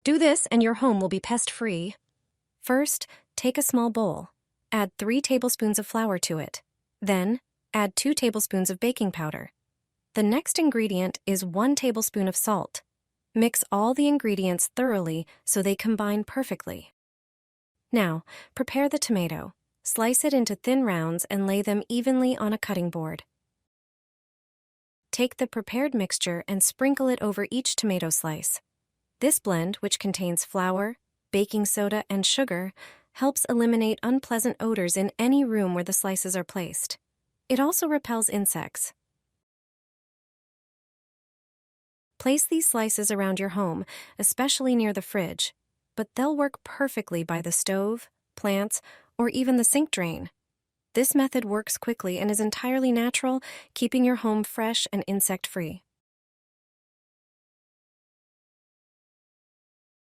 Do this and your home will be pest-free. First, take a small bowl. Add 3 tablespoons of flour to it. Then, add 2 tablespoons of baking powder. The next ingredient is 1 tablespoon of salt. Mix all the ingredients thoroughly so they combine perfectly. Now, prepare the tomato. Slice it into thin rounds and lay them evenly on a cutting board. Take the prepared mixture and sprinkle it over each tomato slice. This blend, which contains flour, baking soda, and sugar, helps eliminate unpleasant odors in any room where the slices are placed. It also repels insects. Place these slices around your home, especially near the fridge, but they'll work perfectly by the stove, plants, or even the sink drain. This method works quickly and is entirely natural, keeping your home fresh and insect-free.